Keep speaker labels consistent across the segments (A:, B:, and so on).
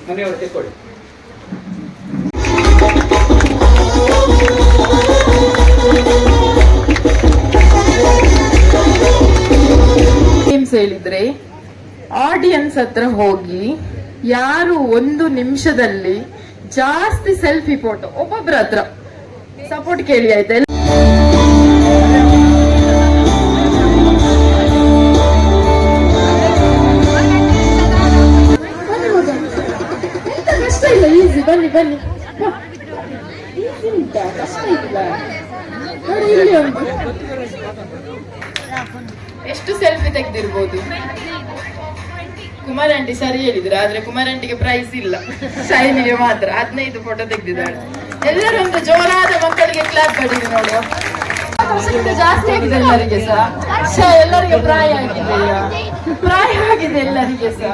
A: ಮನೆಯವರು ತೆಕ್ಕೊಳ್ಳಿ.
B: ಹೇಳಿದ್ರೆ ಆಡಿಯನ್ಸ್ ಹತ್ರ ಹೋಗಿ ಯಾರು 1 ನಿಮಿಷದಲ್ಲಿ ಜಾಸ್ತಿ ಸೆಲ್ಫಿ ಫೋಟೋ ಒಬ್ಬೊಬ್ಬರ ಹತ್ರ ಸಪೋರ್ಟ್ ಕೇಳಿ ಆಯ್ತಾ. ಕಷ್ಟ ಇಲ್ಲ, ಈಸಿ. ಬನ್ನಿ ಬನ್ನಿ, ಈಸಿ ಉಂಟಾ, ಕಷ್ಟ ಇಲ್ಲ ನೋಡಿ. ಇಲ್ಲಿ ಒಂದು ಎಷ್ಟು ಸೆಲ್ಫಿ ತೆಗೆದಿರ್ಬೋದು. ಕುಮಾರ್ ಆಂಟಿ ಸರಿ ಹೇಳಿದ್ರು, ಆದ್ರೆ ಕುಮಾರ್ ಆಂಟಿಗೆ ಪ್ರೈಸ್ ಇಲ್ಲ, ಶೈನಿಗೆ ಮಾತ್ರ 15 ಫೋಟೋ ತೆಗೆದಿದ್ದಾಳೆ. ಎಲ್ಲರೂ ಒಂದು ಜೋರಾದ ಮಕ್ಕಳಿಗೆ ಕ್ಲಾಪ್ ಮಾಡಿದ್ರು ನೋಡುವ. ಜಾಸ್ತಿ ಆಗಿದೆ ಎಲ್ಲರಿಗೆ ಸಹ, ಎಲ್ಲರಿಗೆ ಪ್ರಾಯ ಆಗಿದೆ ಎಲ್ಲರಿಗೆ ಸಹ.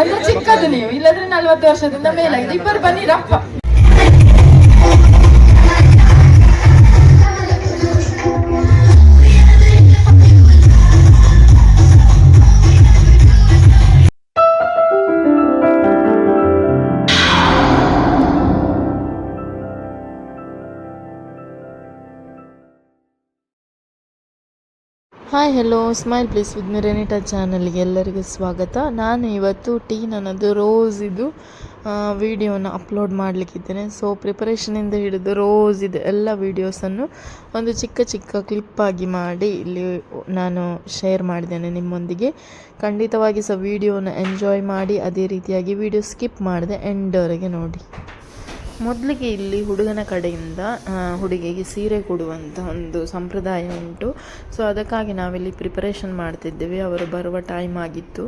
B: ಒಂದು ಚಿಕ್ಕದು ನೀವು, ಇಲ್ಲದ್ರೆ 40 ವರ್ಷದಿಂದ ಮೇಲಾಗಿದೆ. ಇಬ್ಬರು ಬನ್ನಿರಪ್ಪ. Hi hello, smile please with me Renita ಚಾನಲ್ಗೆ ಎಲ್ಲರಿಗೂ ಸ್ವಾಗತ. ನಾನು ಇವತ್ತು ನನ್ನದು ರೋಸಿದು ವಿಡಿಯೋನ ಅಪ್ಲೋಡ್ ಮಾಡಲಿಕ್ಕಿದ್ದೇನೆ. ಸೊ ಪ್ರಿಪರೇಷನಿಂದ ಹಿಡಿದು ರೋಸಿದು ಎಲ್ಲ ವೀಡಿಯೋಸನ್ನು ಒಂದು ಚಿಕ್ಕ ಕ್ಲಿಪ್ಪಾಗಿ ಮಾಡಿ ಇಲ್ಲಿ ನಾನು ಶೇರ್ ಮಾಡಿದ್ದೇನೆ ನಿಮ್ಮೊಂದಿಗೆ. ಖಂಡಿತವಾಗಿ ಸಹ ವಿಡಿಯೋನ ಎಂಜಾಯ್ ಮಾಡಿ, ಅದೇ ರೀತಿಯಾಗಿ ವಿಡಿಯೋ ಸ್ಕಿಪ್ ಮಾಡದೆ ಎಂಡ್ವರೆಗೆ ನೋಡಿ. ಮೊದಲಿಗೆ ಇಲ್ಲಿ ಹುಡುಗನ ಕಡೆಯಿಂದ ಹುಡುಗಿಗೆ ಸೀರೆ ಕೊಡುವಂಥ ಒಂದು ಸಂಪ್ರದಾಯ ಉಂಟು. ಸೊ ಅದಕ್ಕಾಗಿ ನಾವಿಲ್ಲಿ ಪ್ರಿಪರೇಷನ್ ಮಾಡ್ತಿದ್ದೇವೆ. ಅವರು ಬರುವ ಟೈಮ್ ಆಗಿತ್ತು.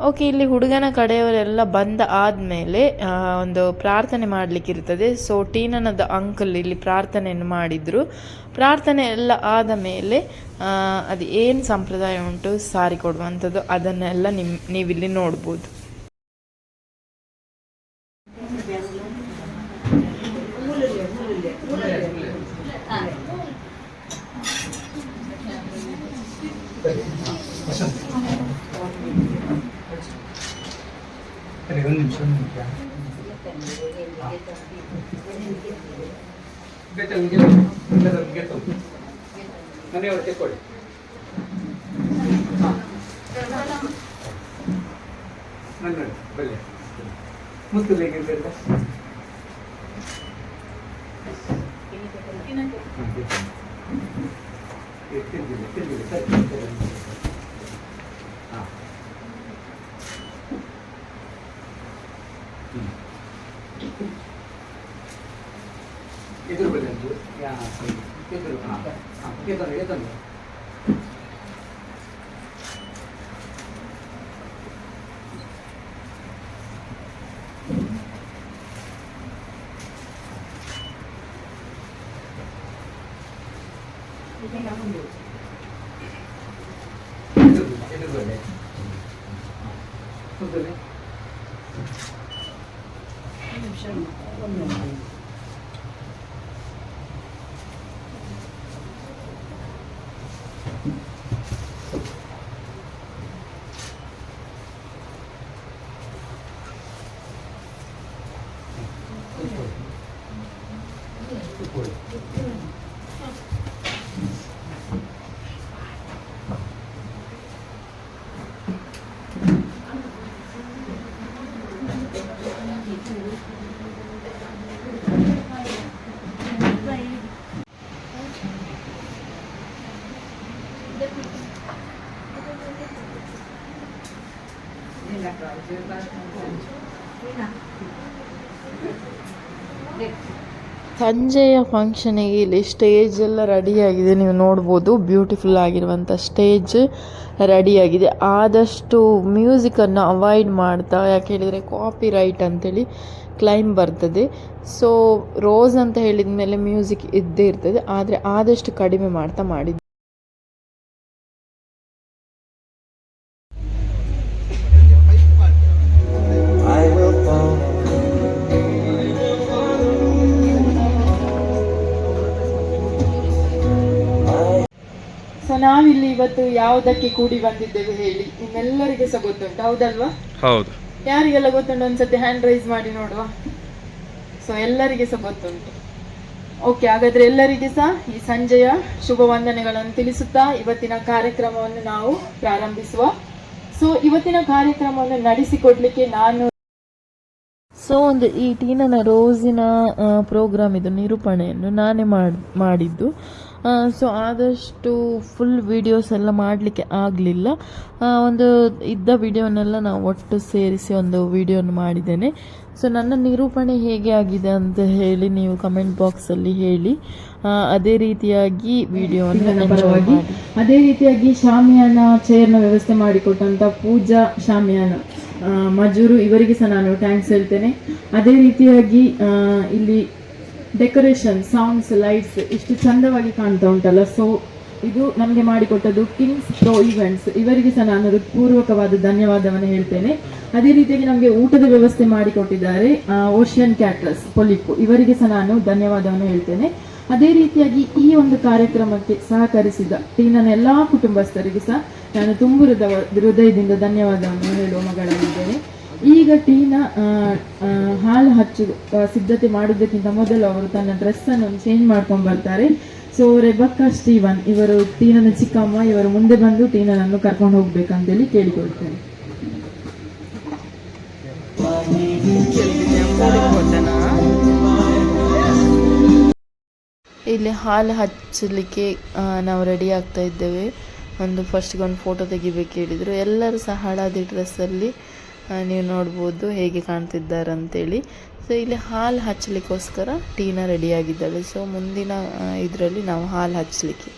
B: ಓಕೆ, ಇಲ್ಲಿ ಹುಡುಗನ ಕಡೆಯವರೆಲ್ಲ ಬಂದ ಆದಮೇಲೆ ಒಂದು ಪ್ರಾರ್ಥನೆ ಮಾಡಲಿಕ್ಕಿರ್ತದೆ. ಸೊ ಟೀನನದ ಅಂಕಲ್ ಇಲ್ಲಿ ಪ್ರಾರ್ಥನೆಯನ್ನು ಮಾಡಿದರು. ಪ್ರಾರ್ಥನೆ ಎಲ್ಲ ಆದ ಮೇಲೆ ಅದು ಏನು ಸಂಪ್ರದಾಯ ಉಂಟು ಸಾರಿ ಕೊಡುವಂಥದ್ದು, ಅದನ್ನೆಲ್ಲ ನೀವಿಲ್ಲಿ ನೋಡ್ಬೋದು.
A: ಮನೆಯವರು ತೆಕ್ಕೊಳ್ಳಿ. ಬಲ್ಲೆ ಮುತ್ತುಲೇಗಿರ್ಬೇಕ. ಎದುರು ಬನ್ನಿ, ಎದುರು ಎದುರು ಬನ್ನಿ.
B: ಸಂಜೆಯ ಫಂಕ್ಷನಿಗೆ ಇಲ್ಲಿ ಸ್ಟೇಜ್ ಎಲ್ಲ ರೆಡಿಯಾಗಿದೆ, ನೀವು ನೋಡ್ಬೋದು. ಬ್ಯೂಟಿಫುಲ್ ಆಗಿರುವಂಥ ಸ್ಟೇಜ್ ರೆಡಿಯಾಗಿದೆ. ಆದಷ್ಟು ಮ್ಯೂಸಿಕನ್ನು ಅವಾಯ್ಡ್ ಮಾಡ್ತಾ, ಯಾಕೆ ಹೇಳಿದರೆ ಕಾಪಿ ರೈಟ್ ಅಂತೇಳಿ ಕ್ಲೈಮ್ ಬರ್ತದೆ. ಸೊ ರೋಸ್ ಅಂತ ಹೇಳಿದ ಮೇಲೆ ಮ್ಯೂಸಿಕ್ ಇದ್ದೇ ಇರ್ತದೆ, ಆದರೆ ಆದಷ್ಟು ಕಡಿಮೆ ಮಾಡ್ತಾ ಮಾಡಿದ್ದೆ. ಸೊ ನಾವಿಲ್ಲಿ ಇವತ್ತು ಯಾವುದಕ್ಕೆ ಕೂಡಿ ಬಂದಿದ್ದೇವೆ ಹೇಳಿ, ನಿಮ್ಮೆಲ್ಲರಿಗೆ ಸಹ ಗೊತ್ತುಂಟು, ಹೌದಲ್ವಾ?
C: ಹೌದು.
B: ಯಾರಿಗೆಲ್ಲ ಗೊತ್ತುಂಟು ಒಂದ್ಸತಿ ಹ್ಯಾಂಡ್ ರೈಸ್ ಮಾಡಿ ನೋಡುವ. ಸೊ ಎಲ್ಲರಿಗೆ ಸಹ ಗೊತ್ತುಂಟು. ಓಕೆ, ಹಾಗಾದ್ರೆ ಎಲ್ಲರಿಗೆ ಸಹ ಈ ಸಂಜೆಯ ಶುಭ ವಂದನೆಗಳನ್ನು ತಿಳಿಸುತ್ತಾ ಇವತ್ತಿನ ಕಾರ್ಯಕ್ರಮವನ್ನು ನಾವು ಪ್ರಾರಂಭಿಸುವ. ಸೊ ಇವತ್ತಿನ ಕಾರ್ಯಕ್ರಮವನ್ನು ನಡೆಸಿಕೊಡ್ಲಿಕ್ಕೆ ನಾನು ಒಂದು ಈ ಟೀನನ ರೋಸಿನ ಪ್ರೋಗ್ರಾಮ್ ಇದು ನಿರೂಪಣೆಯನ್ನು ನಾನೇ ಮಾಡಿದ್ದು. ಸೊ ಆದಷ್ಟು ಫುಲ್ ವಿಡಿಯೋಸ್ ಎಲ್ಲ ಮಾಡಲಿಕ್ಕೆ ಆಗಲಿಲ್ಲ. ಒಂದು ಇದ್ದ ವಿಡಿಯೋನೆಲ್ಲ ನಾವು ಒಟ್ಟು ಸೇರಿಸಿ ಒಂದು ವಿಡಿಯೋನ ಮಾಡಿದ್ದೇನೆ. ಸೊ ನನ್ನ ನಿರೂಪಣೆ ಹೇಗೆ ಆಗಿದೆ ಅಂತ ಹೇಳಿ ನೀವು ಕಮೆಂಟ್ ಬಾಕ್ಸಲ್ಲಿ ಹೇಳಿ. ಅದೇ ರೀತಿಯಾಗಿ ವಿಡಿಯೋವನ್ನು ಎಂಜಾಯ್ ಮಾಡಿ. ಅದೇ ರೀತಿಯಾಗಿ ಶಾಮಿಯಾನ ಚೇರ್ನ ವ್ಯವಸ್ಥೆ ಮಾಡಿಕೊಟ್ಟಂಥ ಪೂಜಾ ಶಾಮಿಯಾನ ಮಜೂರು ಇವರಿಗೆ ಸಹ ನಾನು ಥ್ಯಾಂಕ್ಸ್ ಹೇಳ್ತೇನೆ. ಅದೇ ರೀತಿಯಾಗಿ ಇಲ್ಲಿ ಡೆಕೋರೇಷನ್, ಸೌಂಡ್ಸ್, ಲೈಟ್ಸ್ ಇಷ್ಟು ಚಂದವಾಗಿ ಕಾಣ್ತಾ ಉಂಟಲ್ಲ. ಸೊ ಇದು ನಮಗೆ ಮಾಡಿಕೊಟ್ಟದ್ದು ಕಿಂಗ್ಸ್ ಪ್ರೋ ಈವೆಂಟ್ಸ್, ಇವರಿಗೆ ಸಹ ನಾನು ಪೂರ್ವಕವಾದ ಧನ್ಯವಾದವನ್ನು ಹೇಳ್ತೇನೆ. ಅದೇ ರೀತಿಯಾಗಿ ನಮಗೆ ಊಟದ ವ್ಯವಸ್ಥೆ ಮಾಡಿಕೊಟ್ಟಿದ್ದಾರೆ ಓಷಿಯನ್ ಕ್ಯಾಟ್ರಸ್ ಪೊಲಿಪು, ಇವರಿಗೆ ಸಹ ನಾನು ಧನ್ಯವಾದವನ್ನು ಹೇಳ್ತೇನೆ. ಅದೇ ರೀತಿಯಾಗಿ ಈ ಒಂದು ಕಾರ್ಯಕ್ರಮಕ್ಕೆ ಸಹಕರಿಸಿದ ಟೀನನ ಎಲ್ಲ ಕುಟುಂಬಸ್ಥರಿಗೆ ಸಹ ನಾನು ತುಂಬು ಹೃದಯದಿಂದ ಧನ್ಯವಾದವನ್ನು ಹೇಳುವ ಮಗಳಾಗಿದ್ದೇನೆ. ಈಗ ಟೀನ ಹಾಲು ಹಚ್ಚು ಸಿದ್ಧತೆ ಮಾಡೋದಕ್ಕಿಂತ ಮೊದಲು ಅವರು ತನ್ನ ಡ್ರೆಸ್ಸನ್ನು ಚೇಂಜ್ ಮಾಡ್ಕೊಂಡು ಬರ್ತಾರೆ. ಸೊ ರೆಬಕ್ಕಾ ಸ್ಟೀವನ್ ಇವರು ಟೀನನ ಚಿಕ್ಕಮ್ಮ, ಇವರು ಮುಂದೆ ಬಂದು ಟೀನನನ್ನು ಕರ್ಕೊಂಡು ಹೋಗ್ಬೇಕಂತೇಳಿ ಕೇಳಿಕೊಳ್ತೇನೆ. ಇಲ್ಲಿ ಹಾಲು ಹಚ್ಚಲಿಕ್ಕೆ ನಾವು ರೆಡಿ ಆಗ್ತಾ ಇದ್ದೇವೆ. ಫಸ್ಟಿಗೆ ಒಂದು ಫೋಟೋ ತೆಗಿಬೇಕು ಹೇಳಿದರು. ಎಲ್ಲರೂ ಸಹ ಹಳದಿ ಡ್ರೆಸ್ಸಲ್ಲಿ ನೀವು ನೋಡ್ಬೋದು ಹೇಗೆ ಕಾಣ್ತಿದ್ದಾರೆ ಅಂತೇಳಿ. ಸೊ ಇಲ್ಲಿ ಹಾಲು ಹಚ್ಚಲಿಕ್ಕೋಸ್ಕರ ಟೀನಾ ರೆಡಿಯಾಗಿದ್ದಾಳೆ. ಸೊ ಮುಂದಿನ ಇದರಲ್ಲಿ ನಾವು ಹಾಲು ಹಚ್ಚಲಿಕ್ಕೆ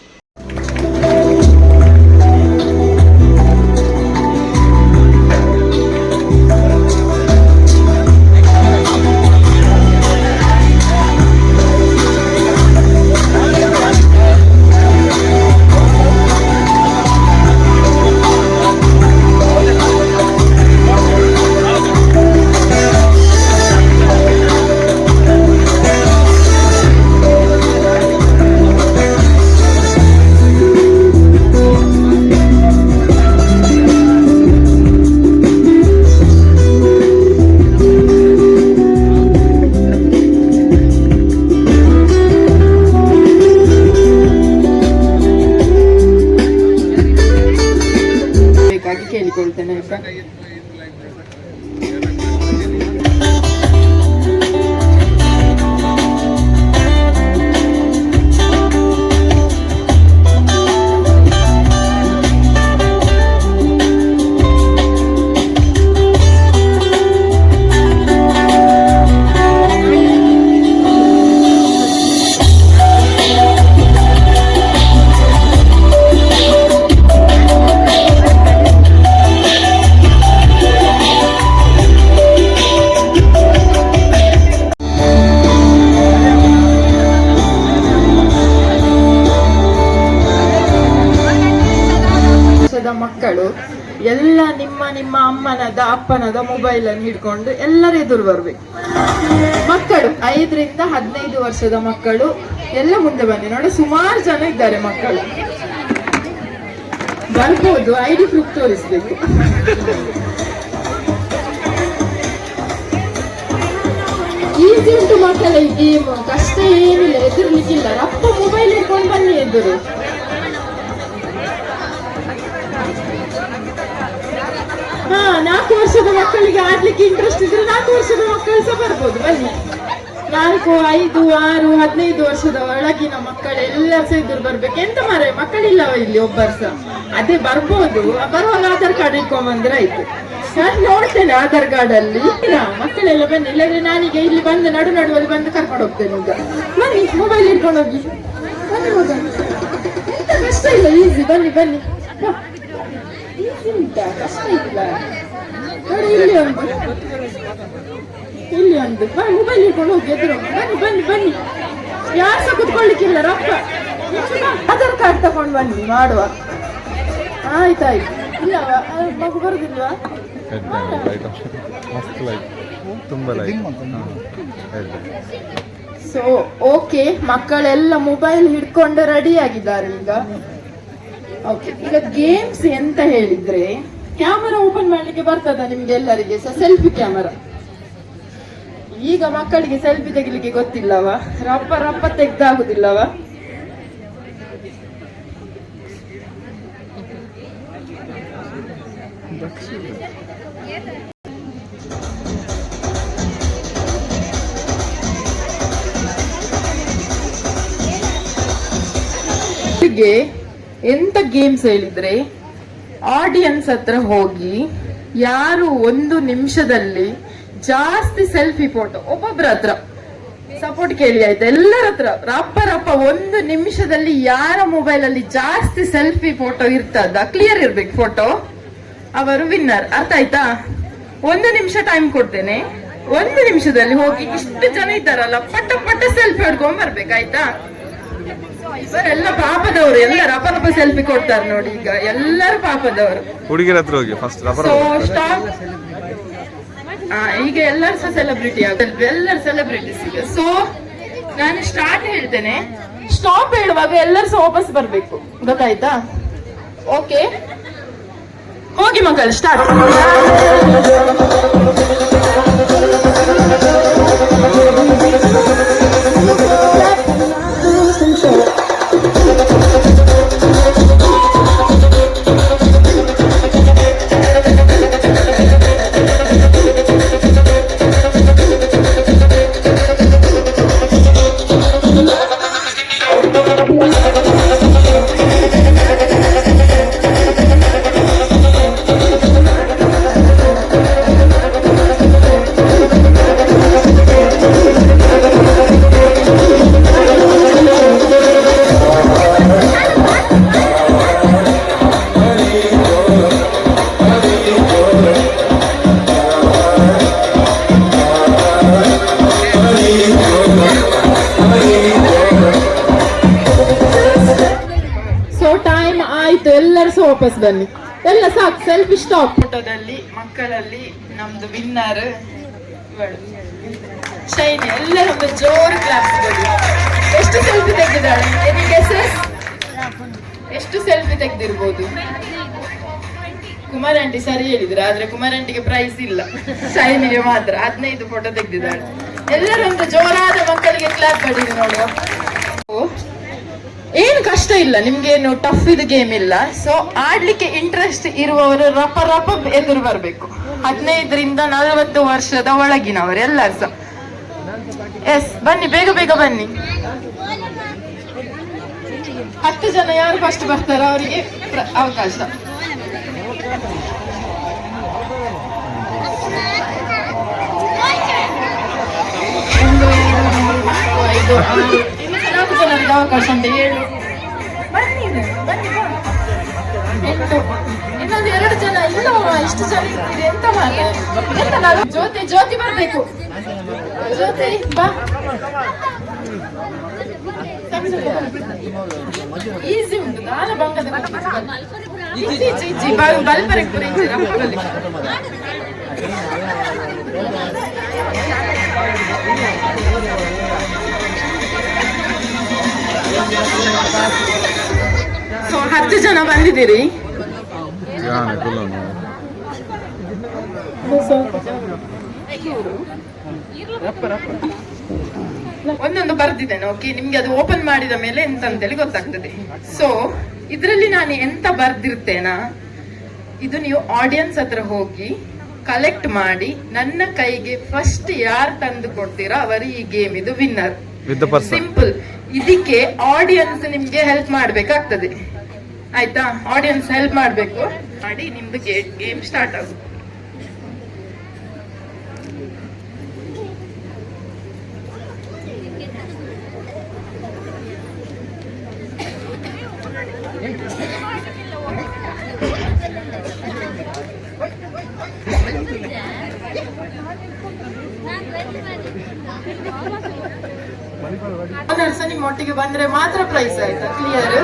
B: ಕೇಳಿಕೊಳ್ತೇನೆ. ಮಕ್ಕಳು ಎಲ್ಲ ನಿಮ್ಮ ಅಮ್ಮನದ ಅಪ್ಪನದ ಮೊಬೈಲ್ ಅನ್ನು ಹಿಡ್ಕೊಂಡು ಎಲ್ಲರ ಎದುರು ಬರ್ಬೇಕು. ಮಕ್ಕಳು 5 ರಿಂದ 15 ವರ್ಷದ ಮಕ್ಕಳು ಎಲ್ಲ ಮುಂದೆ ಬನ್ನಿ. ನೋಡಿ, ಸುಮಾರು ಜನ ಇದ್ದಾರೆ ಮಕ್ಕಳು. ಬರ್ಬೋದು, ID ಪ್ರೂಫ್ ತೋರಿಸ್ಬೇಕು. ಈಸಿ ಉಂಟು ಮಕ್ಕಳ ಈ ಗೇಮ್, ಕಷ್ಟ ಏನಿಲ್ಲ, ಎದುರ್ಲಿಕ್ಕಿಲ್ಲ. ಅಪ್ಪ ಮೊಬೈಲ್ ಹಿಡ್ಕೊಂಡು ಬನ್ನಿ ಎದುರು. ಹಾ, 4 ವರ್ಷದ ಮಕ್ಕಳಿಗೆ ಆಡ್ಲಿಕ್ಕೆ ಇಂಟ್ರೆಸ್ಟ್ ಇದ್ರೆ 4 ವರ್ಷದ ಮಕ್ಕಳು ಸಹ ಬರ್ಬೋದು, ಬನ್ನಿ. 4, 5, 6, 15 ವರ್ಷದ ಒಳಗಿನ ಮಕ್ಕಳೆಲ್ಲ ಸಹ ಇದ್ರು ಬರ್ಬೇಕು. ಎಂತ ಮಾರೆ ಮಕ್ಕಳಿಲ್ಲವ ಇಲ್ಲಿ ಒಬ್ಬರು ಸಹ? ಅದೇ ಬರ್ಬೋದು, ಬರುವಾಗ ಆಧಾರ್ ಕಾರ್ಡ್ ಇಟ್ಕೊಂಡ್ಬಂದ್ರೆ ಆಯ್ತು. ನಾನು ನೋಡ್ತೇನೆ ಆಧಾರ್ ಕಾರ್ಡ್ ಅಲ್ಲಿ ಮಕ್ಕಳೆಲ್ಲ ಬನ್ನಿ, ಇಲ್ಲಾಂದ್ರೆ ನಾನೀಗ ಇಲ್ಲಿ ಬಂದು ನಡುವಲ್ಲಿ ಬಂದು ಕರ್ಕೊಂಡು ಹೋಗ್ತೇನೆ. ಈಗ ಬನ್ನಿ, ಮೊಬೈಲ್ ಇಟ್ಕೊಂಡು ಹೋಗಿ. ಬನ್ನಿ ಮಗ, ಎಂತ ಕಷ್ಟ ಇಲ್ಲ, ಈಸಿ. ಬನ್ನಿ ಬನ್ನಿ, ಈಸಿ ಉಂಟಾ? ಕಷ್ಟ ಇಲ್ಲ ನೋಡಿ. ಇಲ್ಲಿ ಒಂದು ಮೊಬೈಲ್ ಇಟ್ಕೊಂಡು ಹೋಗಿ ಎದುರು. ಬನ್ನಿ ಬನ್ನಿ ಬನ್ನಿ, ಯಾರು ಸಹ ಕುತ್ಕೊಳ್ಳಿಕ್ಕಿಲ್ಲ. ರಪ್ಪ ಆಧಾರ್ ಕಾರ್ಡ್ ತಗೊಂಡು ಬನ್ನಿ, ಮಾಡುವ. ಆಯ್ತಾಯ್ತು. ಇಲ್ಲವ ಮಗು ಬರುದಿಲ್ವಾ? ಸೊ ಓಕೆ, ಮಕ್ಕಳೆಲ್ಲ ಮೊಬೈಲ್ ಹಿಡ್ಕೊಂಡು ರೆಡಿ ಆಗಿದ್ದಾರೆ ಈಗ. ಓಕೆ, ಈಗ ಗೇಮ್ಸ್ ಎಂತ ಹೇಳಿದ್ರೆ, ಕ್ಯಾಮರಾ ಓಪನ್ ಮಾಡ್ಲಿಕ್ಕೆ ಬರ್ತದ ನಿಮ್ಗೆ ಎಲ್ಲರಿಗೆ ಸಹ? Selfie camera. ಈಗ ಮಕ್ಕಳಿಗೆ ಸೆಲ್ಫಿ ತೆಗಿಲಿಕ್ಕೆ ಗೊತ್ತಿಲ್ಲವ, ರಪ್ಪ ತೆಗ್ದಾಗುದಿಲ್ಲವ. ಎಂತ ಗೇಮ್ಸ್ ಹೇಳಿದ್ರೆ, ಆಡಿಯನ್ಸ್ ಹತ್ರ ಹೋಗಿ ಯಾರು 1 ನಿಮಿಷದಲ್ಲಿ ಜಾಸ್ತಿ ಸೆಲ್ಫಿ ಫೋಟೋ, ಒಬ್ಬೊಬ್ರ ಹತ್ರ ಸಪೋರ್ಟ್ ಕೇಳಿ ಆಯ್ತಾ, ಎಲ್ಲರ ಹತ್ರ ರಪ್ಪ 1 ನಿಮಿಷದಲ್ಲಿ ಯಾರ ಮೊಬೈಲ್ ಅಲ್ಲಿ ಜಾಸ್ತಿ ಸೆಲ್ಫಿ ಫೋಟೋ ಇರ್ತದ, ಕ್ಲಿಯರ್ ಇರ್ಬೇಕು ಫೋಟೋ, ಅವರು ವಿನ್ನರ್. ಅರ್ಥ ಆಯ್ತಾ? 1 ನಿಮಿಷ ಟೈಮ್ ಕೊಡ್ತೇನೆ. 1 ನಿಮಿಷದಲ್ಲಿ ಹೋಗಿ ಇಷ್ಟು ಜನ ಇದ್ದಾರಲ್ಲ, ಪಟ್ಟ ಸೆಲ್ಫಿ ಹೊಡ್ಕೊಂಡ್ ಬರ್ಬೇಕಾಯ್ತಾ? ಇವರೆಲ್ಲ ಪಾಪದವರು, ಎಲ್ಲ ರಪ ಸೆಲ್ಫಿ ಕೊಡ್ತಾರೆ ನೋಡಿ. ಈಗ ಎಲ್ಲರೂ ಪಾಪದವರು.
C: ಹುಡುಗಿರ ಹತ್ರ ಹೋಗಿ ಫಸ್ಟ್.
B: ಈಗ ಎಲ್ಲರೂ ಸಹ ಸೆಲೆಬ್ರಿಟಿ ಆಗುತ್ತೆ, ಎಲ್ಲರೂ ಸೆಲೆಬ್ರಿಟೀಸ್ ಈಗ. ಸೊ ನಾನು ಸ್ಟಾರ್ಟ್ ಹೇಳ್ತೇನೆ, ಸ್ಟಾಪ್ ಹೇಳುವಾಗ ಎಲ್ಲರೂ ಸಹ ವಾಪಸ್ ಬರ್ಬೇಕು, ಗೊತ್ತಾಯ್ತಾ? ಓಕೆ, ಹೋಗಿ ಮಕ್ಕಳು, ಸ್ಟಾರ್ಟ್. ಎಲ್ಲರೂ ಸಹ ವಾಪಸ್ ಬನ್ನಿ, ಎಲ್ಲ ಸಾಕು. Selfie stop. ಫೋಟೋದಲ್ಲಿ ಮಕ್ಕಳಲ್ಲಿ ನಮ್ದು ವಿನ್ನರ್ ಶೈನಿ. ಎಲ್ಲರೂ ಒಂದು ಜೋರು ಕ್ಲಾಪ್ಸ್ ಕೊಡಿ. ಎಷ್ಟು ಸೆಲ್ಫಿ ತೆಗೆದಿದ್ದಾಳೆ? ಎಷ್ಟು ಸೆಲ್ಫಿ ತೆಗೆದಿರ್ಬೋದು? ಕುಮಾರ್ ಆಂಟಿ ಸರಿ ಹೇಳಿದ್ರು, ಆದ್ರೆ ಕುಮಾರ್ ಆಂಟಿಗೆ ಪ್ರೈಸ್ ಇಲ್ಲ, ಶೈನಿಗೆ ಮಾತ್ರ 15 ಫೋಟೋ ತೆಗೆದಿದ್ದಾಳೆ. ಎಲ್ಲರೂ ಒಂದು ಜೋರಾದ ಮಕ್ಕಳಿಗೆ ಕ್ಲಾಪ್ ಮಾಡಿದ್ರು ನೋಡುವ. ಏನು ಕಷ್ಟ ಇಲ್ಲ, ನಿಮ್ಗೇನು ಟಫ್ ಇದು ಗೇಮ್ ಇಲ್ಲ. ಸೊ ಆಡ್ಲಿಕ್ಕೆ ಇಂಟ್ರೆಸ್ಟ್ ಇರುವವರು ರಪ ಎದುರು ಬರ್ಬೇಕು. 15ರಿಂದ 40 ವರ್ಷದ ಒಳಗಿನವರು ಎಲ್ಲರೂ ಸಹ. ಎಸ್, ಬನ್ನಿ, ಬೇಗ ಬನ್ನಿ. 10 ಜನ ಯಾರು ಫಸ್ಟ್ ಬರ್ತಾರೋ ಅವರಿಗೆ ಅವಕಾಶ. ಅವಕಾಶ ಅಂತ 7. ಬನ್ನಿ, ಇನ್ನೊಂದು 2 ಜನ ಇಲ್ಲ. ಇಷ್ಟು ಜನ ಇರ್ತೀರಿ ಎಂತ ಮಾತ್ರ? ಎಂತ ನಾನು ಜ್ಯೋತಿ ಬರ್ಬೇಕು. ಜ್ಯೋತಿ ಬಾ. ಈಸಿ ಉಂಟು, ನಾನು ಬಂಗದ ಬಲ್ಪರೆ ರಪ್ಪಲ್ಲಿ. ಸೊ 10 ಜನ ಬಂದಿದ್ದೀರಿ. ಒಂದೊಂದು ಬರ್ದಿದ್ದೇನೆ. ಓಕೆ, ನಿಮ್ಗೆ ಅದು ಓಪನ್ ಮಾಡಿದ ಮೇಲೆ ಎಂತ ಅಂತೇಳಿ ಗೊತ್ತಾಗ್ತದೆ. ಸೊ ಇದರಲ್ಲಿ ನಾನು ಎಂತ ಬರ್ದಿರ್ತೇನಾ, ಇದು ನೀವು ಆಡಿಯನ್ಸ್ ಹತ್ರ ಹೋಗಿ ಕಲೆಕ್ಟ್ ಮಾಡಿ ನನ್ನ ಕೈಗೆ ಫಸ್ಟ್ ಯಾರು ತಂದು ಕೊಡ್ತೀರಾ ಅವರು ಈ ಗೇಮ್ ಇದು ವಿನ್ನರ್. ಸಿಂಪಲ್. ಇದಕ್ಕೆ ಆಡಿಯನ್ಸ್ ನಿಮ್ಗೆ ಹೆಲ್ಪ್ ಮಾಡ್ಬೇಕಾಗ್ತದೆ, ಆಯ್ತಾ? ಆಡಿಯನ್ಸ್ ಹೆಲ್ಪ್ ಮಾಡ್ಬೇಕು ಮಾಡಿ ನಿಮ್ದು ಗೇಮ್ ಸ್ಟಾರ್ಟ್ ಆಗುತ್ತೆ. ನಿಮ್ಮ ಒಟ್ಟಿಗೆ ಬಂದ್ರೆ ಮಾತ್ರ ಪ್ರೈಸ್, ಆಯ್ತಾ? ಕ್ಲಿಯರ್?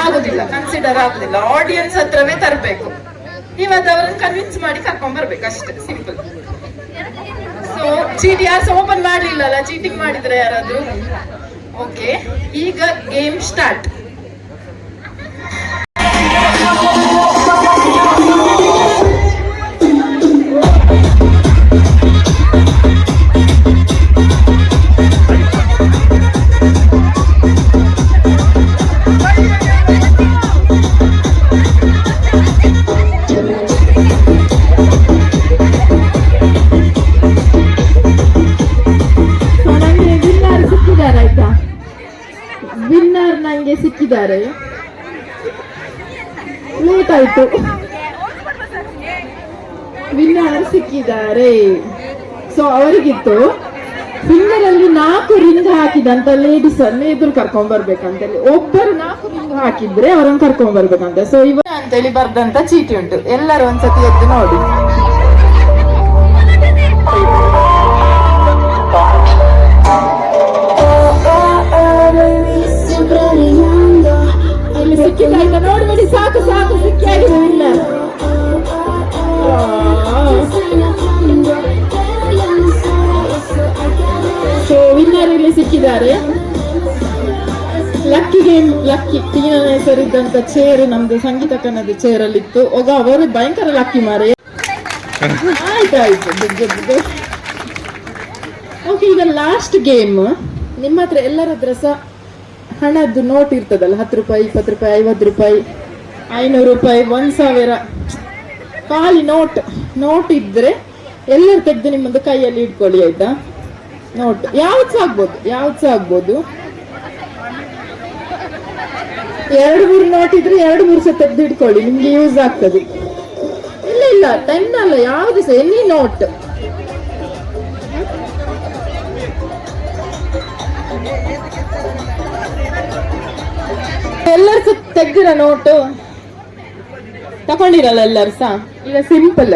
B: ಆಗುದಿಲ್ಲ, ಕನ್ಸಿಡರ್ ಆಗುದಿಲ್ಲ. ಆಡಿಯನ್ಸ್ ಹತ್ರವೇ ತರಬೇಕು. ನೀವದು ಅವರನ್ನು ಕನ್ವಿನ್ಸ್ ಮಾಡಿ ಕರ್ಕೊಂಡ್ ಬರ್ಬೇಕು ಅಷ್ಟೇ, ಸಿಂಪಲ್. ಸೊ ಚೀಟಿ ಯಾರು ಓಪನ್ ಮಾಡ್ಲಿಲ್ಲಲ್ಲ, ಚೀಟಿಂಗ್ ಮಾಡಿದ್ರೆ ಯಾರಾದ್ರೂ? ಓಕೆ, ಈಗ ಗೇಮ್ ಸ್ಟಾರ್ಟ್. ವಿನ್ನರ್ ನಂಗೆ ಸಿಕ್ಕಿದ್ದಾರೆ. ಲೇಟ್ ಆಯ್ತು, ವಿನ್ನರ್ ಸಿಕ್ಕಿದ್ದಾರೆ. ಸೊ ಅವರಿಗಿತ್ತು ಫಿಂಗರ್ ಅಲ್ಲಿ 4 ರಿಂಗ್ ಹಾಕಿದಂತ ಲೇಡೀಸ್ ಅನ್ನು ಎದುರು ಕರ್ಕೊಂಡ್ ಬರ್ಬೇಕಂತೇಳಿ. ಒಬ್ಬರು 4 ರಿಂಗ್ ಹಾಕಿದ್ರೆ ಅವರನ್ನು ಕರ್ಕೊಂಡ್ ಬರ್ಬೇಕಂತ. ಸೊ ಇವ ಅಂತೇಳಿ ಬರ್ದಂತ ಚೀಟಿ ಉಂಟು, ಎಲ್ಲರೂ ಒಂದ್ಸತಿ ಎದ್ದು ನೋಡಿ. ಸಿಕ್ಕಿದ್ದಾಯ್ತ ನೋಡ್ಬೇಡಿ, ಸಾಕು ಸಾಕು, ಸಿಕ್ಕಿಯಾಗಿದೆ ವಿನ್ನರ್. ಸೊ ವಿನ್ನರ್ ಇಲ್ಲಿ ಸಿಕ್ಕಿದ್ದಾರೆ. ಲಕ್ಕಿ ಗೇಮ್, ಲಕ್ಕಿ ಟೀನ ಹೆಸರಿದ್ದಂತ ಚೇರ್ ನಮ್ದು ಸಂಗೀತಕ್ಕನದ ಚೇರ್ ಅಲ್ಲಿ ಇತ್ತು. ಅವರು ಭಯಂಕರ ಲಕ್ಕಿ ಮಾರೆ. ಆಯ್ತಾಯ್ತು. ಓಕೆ, ಈಗ ಲಾಸ್ಟ್ ಗೇಮ್. ನಿಮ್ಮ ಹತ್ರ ಎಲ್ಲರ ಹತ್ರ ಸಹ ಹಣದ್ದು ನೋಟ್ ಇರ್ತದಲ್ಲ, 10 ರೂಪಾಯಿ, 20 ರೂಪಾಯಿ, 50 ರೂಪಾಯಿ, 500 ರೂಪಾಯಿ, 1000 ಖಾಲಿ ನೋಟ್ ಇದ್ರೆ ಎಲ್ಲರೂ ತೆಗೆದು ನಿಮ್ಮದು ಕೈಯಲ್ಲಿ ಇಟ್ಕೊಳ್ಳಿ, ಆಯ್ತಾ? ನೋಟ್ ಯಾವ್ದು ಸಹ ಆಗ್ಬೋದು. 2-3 ನೋಟ್ ಇದ್ರೆ 2-3 ಸಹ ತೆಗೆದು ಇಟ್ಕೊಳ್ಳಿ, ನಿಮ್ಗೆ ಯೂಸ್ ಆಗ್ತದೆ. ಇಲ್ಲ 10 ಅಲ್ಲ, ಯಾವ್ದು ಸಹ ಎನಿ ನೋಟ್. ಎಲ್ಲರೂ ಸಹ ತೆಗ್ದಿರ ನೋಟು ತಕೊಂಡಿರಲ್ಲ ಎಲ್ಲರೂ ಸಹ. ಈಗ ಸಿಂಪಲ್,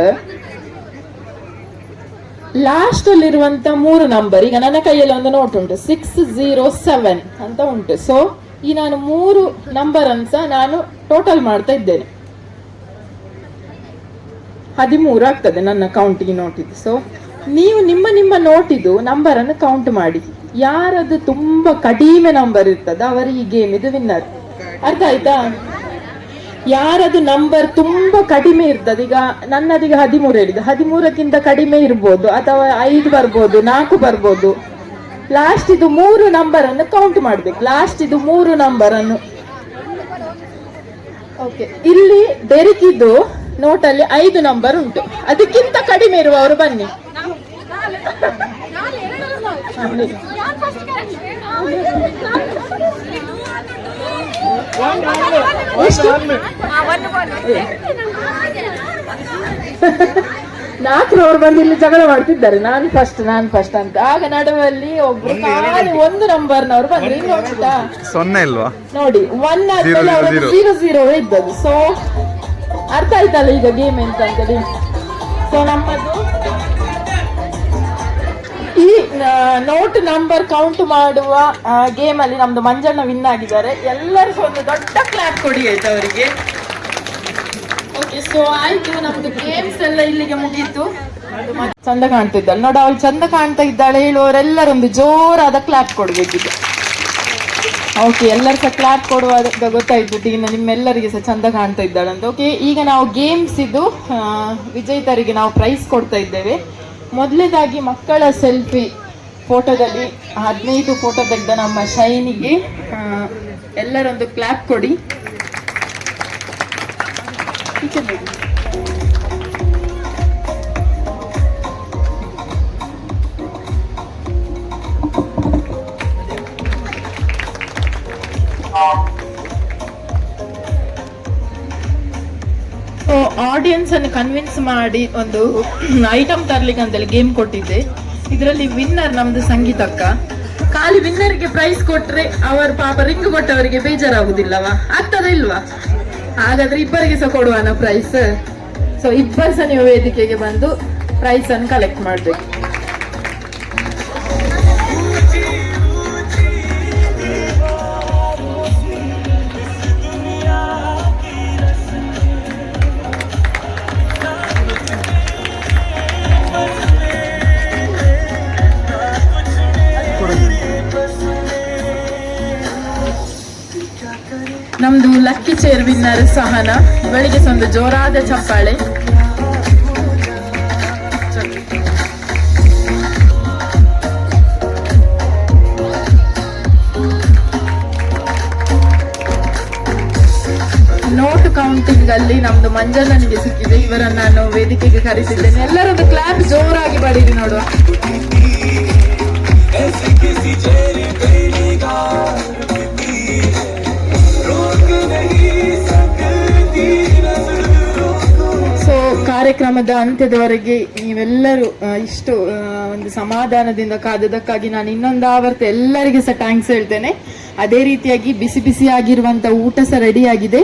B: ಲಾಸ್ಟ್ ಅಲ್ಲಿರುವಂತ 3 ನಂಬರ್. ಈಗ ನನ್ನ ಕೈಯಲ್ಲಿ ಒಂದು ನೋಟ್ ಉಂಟು, 607 ಅಂತ ಉಂಟು. ಸೊ ಈ ನಾನು 3 ನಂಬರ್ ಅನ್ಸ ನಾನು ಟೋಟಲ್ ಮಾಡ್ತಾ ಇದ್ದೇನೆ. 13 ಆಗ್ತದೆ ನನ್ನ ಕೌಂಟಿಗೆ ನೋಟ್ ಇದು. ಸೊ ನೀವು ನಿಮ್ಮ ನೋಟಿದು ನಂಬರ್ ಅನ್ನು ಕೌಂಟ್ ಮಾಡಿ. ಯಾರದು ತುಂಬಾ ಕಡಿಮೆ ನಂಬರ್ ಇರ್ತದ ಅವರು ಈ ಗೇಮ್ ಇದು ವಿನ್ನರ್. ಅರ್ಥ ಆಯ್ತಾ? ಯಾರದು ನಂಬರ್ ತುಂಬಾ ಕಡಿಮೆ ಇರ್ತದೆ, ಈಗ ನನ್ನದೀಗ 13 ಹೇಳಿದ್ದು, 13ಕ್ಕಿಂತ ಕಡಿಮೆ ಇರ್ಬೋದು, ಅಥವಾ 5 ಬರ್ಬೋದು, 4 ಬರ್ಬೋದು. ಲಾಸ್ಟ್ ಇದು 3 ನಂಬರ್ ಅನ್ನು ಕೌಂಟ್ ಮಾಡ್ಬೇಕು. ಲಾಸ್ಟ್ ಇದು 3 ನಂಬರ್ ಅನ್ನು. ಓಕೆ, ಇಲ್ಲಿ ಬೆರಕಿದ್ದು ನೋಟಲ್ಲಿ 5 ನಂಬರ್ ಉಂಟು. ಅದಕ್ಕಿಂತ ಕಡಿಮೆ ಇರುವವರು ಬನ್ನಿ. ನಾಲ್ಕರವರು ಬಂದು ಇಲ್ಲಿ ಜಗಳ ಮಾಡ್ತಿದ್ದಾರೆ, ನಾನು ಫಸ್ಟ್ ಅಂತ. ಆಗ ನಡುವಲ್ಲಿ ಒಬ್ರು ಖಾಲಿ 1 ನಂಬರ್ನವ್ರು ಬಂದ್ರು. ಇನ್ನು ಗೊತ್ತಾ
C: 0 ಇಲ್ವಾ
B: ನೋಡಿ, 1 ಆದ್ಮೇಲೆ ಅವರದ್ದು 0 ಇದ್ದದ್ದು. ಸೊ ಅರ್ಥ ಆಯ್ತಲ್ಲ ಈಗ ಗೇಮ್ ಎಂತ ಅಂತೇಳಿ. ಸೊ ನಮ್ಮದು ಈ ನೋಟ್ ನಂಬರ್ ಕೌಂಟ್ ಮಾಡುವ ಗೇಮ್ ಅಲ್ಲಿ ನಮ್ದು ಮಂಜಣ್ಣ ವಿನ್ ಆಗಿದ್ದಾರೆ. ಎಲ್ಲರಿಗೂ ಒಂದು ದೊಡ್ಡ ಕ್ಲಾಪ್ ಕೊಡಿ, ಆಯ್ತು ಅವರಿಗೆ. ಓಕೆ, ಸೊ ಆಯ್ತು, ನಮ್ದು ಗೇಮ್ಸ್ ಎಲ್ಲ ಇಲ್ಲಿಗೆ ಮುಗೀತು. ಚಂದ ಕಾಣ್ತಿದ್ದಾಳೆ ನೋಡ, ಅವಳು ಚಂದ ಕಾಣ್ತಾ ಇದ್ದಾಳೆ ಹೇಳುವವರೆಲ್ಲರೊಂದು ಜೋರಾದ ಕ್ಲಾಪ್ ಕೊಡ್ಬೇಕಿದೆ. ಓಕೆ, ಎಲ್ಲರೂ ಸಹ ಕ್ಲಾಪ್ ಕೊಡುವಾಗ ಗೊತ್ತಾಯ್ತು ಟೀನ ನಿಮ್ಮೆಲ್ಲರಿಗೆ ಸಹ ಚಂದ ಕಾಣ್ತಾ ಇದ್ದಾಳಂತ. ಓಕೆ, ಈಗ ನಾವು ಗೇಮ್ಸ್ ಇದು ವಿಜೇತರಿಗೆ ನಾವು ಪ್ರೈಸ್ ಕೊಡ್ತಾ ಇದ್ದೇವೆ. ಮೊದಲನೇದಾಗಿ ಮಕ್ಕಳ ಸೆಲ್ಫಿ ಫೋಟೋದಲ್ಲಿ 15 ಫೋಟೋ ತೆಗೆದ ನಮ್ಮ ಶೈನಿಗೆ ಎಲ್ಲರೊಂದು ಕ್ಲಾಪ್ ಕೊಡಿ. ಸೊ ಆಡಿಯನ್ಸ್ ಅನ್ನು ಕನ್ವಿನ್ಸ್ ಮಾಡಿ ಒಂದು ಐಟಮ್ ತರ್ಲಿಕ್ಕೆ ಅಂತೇಳಿ ಗೇಮ್ ಕೊಟ್ಟಿದ್ದೆ. ಇದರಲ್ಲಿ ವಿನ್ನರ್ ನಮ್ದು ಸಂಗೀತಕ್ಕ. ಖಾಲಿ ವಿನ್ನರ್ಗೆ ಪ್ರೈಸ್ ಕೊಟ್ರೆ ಅವರ ಪಾಪ ರಿಂಗ್ ಕೊಟ್ಟವರಿಗೆ ಬೇಜಾರಾಗುದಿಲ್ಲವಾ? ಆಗ್ತದ ಇಲ್ವಾ? ಹಾಗಾದ್ರೆ ಇಬ್ಬರಿಗೆ ಸಹ ಕೊಡುವನ ಪ್ರೈಸ್. ಸೊ ಇಬ್ಬರು ಸಹ ನೀವು ವೇದಿಕೆಗೆ ಬಂದು ಪ್ರೈಸ್ ಅನ್ನು ಕಲೆಕ್ಟ್ ಮಾಡ್ಬೇಕು. ನಮ್ದು ಲಕ್ಕಿ ಚೇರ್ ವಿನ್ನರ್ ಸಹನ. ಇವಳಿಗೆ ಒಂದು ಜೋರಾದ ಚಪ್ಪಾಳೆ. ನೋಟ್ ಕೌಂಟಿಂಗ್ ಅಲ್ಲಿ ನಮ್ದು ಮಂಜಣ್ಣನಿಗೆ ಸಿಕ್ಕಿದೆ. ಇವರನ್ನ ನಾನು ವೇದಿಕೆಗೆ ಕರೆಸಿದ್ದೇನೆ. ಎಲ್ಲರೊಂದು ಕ್ಲಾಪ್ ಜೋರಾಗಿ ಬಡೀರಿ ನೋಡುವ. ಸೊ ಕಾರ್ಯಕ್ರಮದ ಅಂತ್ಯದವರೆಗೆ ನೀವೆಲ್ಲರೂ ಇಷ್ಟು ಒಂದು ಸಮಾಧಾನದಿಂದ ಕಾದದಕ್ಕಾಗಿ ನಾನು ಇನ್ನೊಂದು ಆವರ್ತಿ ಎಲ್ಲರಿಗೆ ಸಹ ಥ್ಯಾಂಕ್ಸ್ ಹೇಳ್ತೇನೆ. ಅದೇ ರೀತಿಯಾಗಿ ಬಿಸಿ ಬಿಸಿಯಾಗಿರುವಂಥ ಊಟ ಸಹ ರೆಡಿ ಆಗಿದೆ.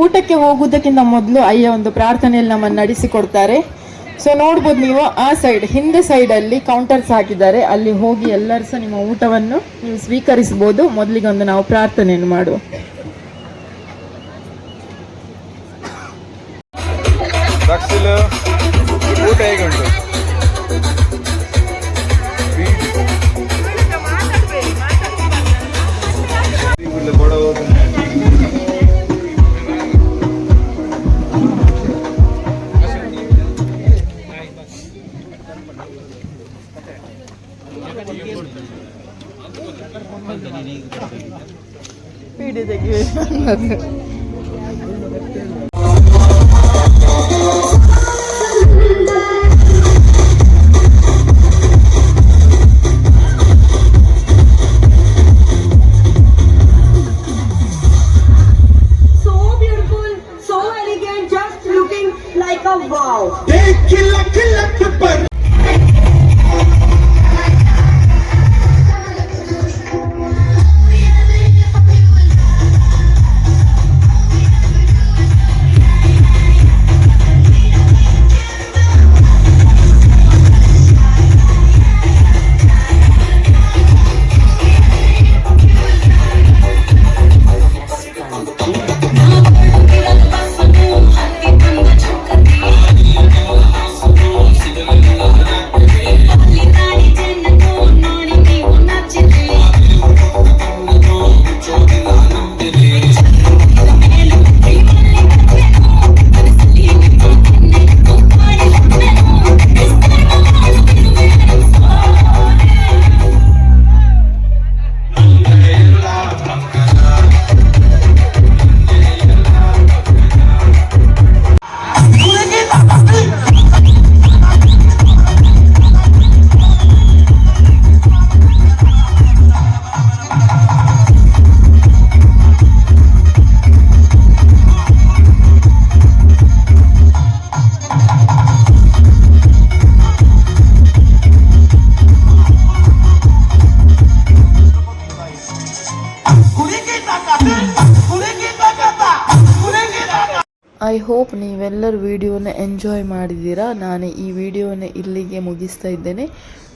B: ಊಟಕ್ಕೆ ಹೋಗುವುದಕ್ಕಿಂತ ಮೊದಲು ಅಯ್ಯ ಒಂದು ಪ್ರಾರ್ಥನೆಯಲ್ಲಿ ನಮ್ಮನ್ನು ನಡೆಸಿಕೊಡ್ತಾರೆ. ಸೊ ನೋಡ್ಬೋದು ನೀವು ಆ ಸೈಡ್ ಹಿಂದೆ ಸೈಡಲ್ಲಿ ಕೌಂಟರ್ಸ್ ಹಾಕಿದ್ದಾರೆ. ಅಲ್ಲಿ ಹೋಗಿ ಎಲ್ಲರೂ ಸಹ ನಿಮ್ಮ ಊಟವನ್ನು ನೀವು ಸ್ವೀಕರಿಸಬಹುದು. ಮೊದಲಿಗೆ ಒಂದು ನಾವು ಪ್ರಾರ್ಥನೆಯನ್ನು ಮಾಡುವ.
C: ಊಟ ಹೇಗೆ ಉಂಟು?
B: ವಿಡಿಯೋ ತೆಗಿಬೇಕು. ಐ ಹೋಪ್ ನೀವೆಲ್ಲರೂ ವಿಡಿಯೋನ ಎಂಜಾಯ್ ಮಾಡಿದ್ದೀರಾ. ನಾನು ಈ ವಿಡಿಯೋನ ಇಲ್ಲಿಗೆ ಮುಗಿಸ್ತಾ ಇದ್ದೇನೆ.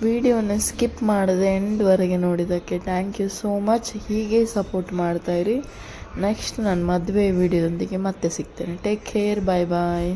B: ವಿಡಿಯೋನ ಸ್ಕಿಪ್ ಮಾಡದೆ ಎಂಡ್ವರೆಗೆ ನೋಡಿದ್ದಕ್ಕೆ ಥ್ಯಾಂಕ್ ಯು ಸೋ ಮಚ್. ಹೀಗೆ ಸಪೋರ್ಟ್ ಮಾಡ್ತಾಯಿರಿ. ನೆಕ್ಸ್ಟ್ ನಾನು ಮದುವೆ ವಿಡಿಯೋದೊಂದಿಗೆ ಮತ್ತೆ ಸಿಗ್ತೇನೆ. Take care. ಬಾಯ್ ಬಾಯ್.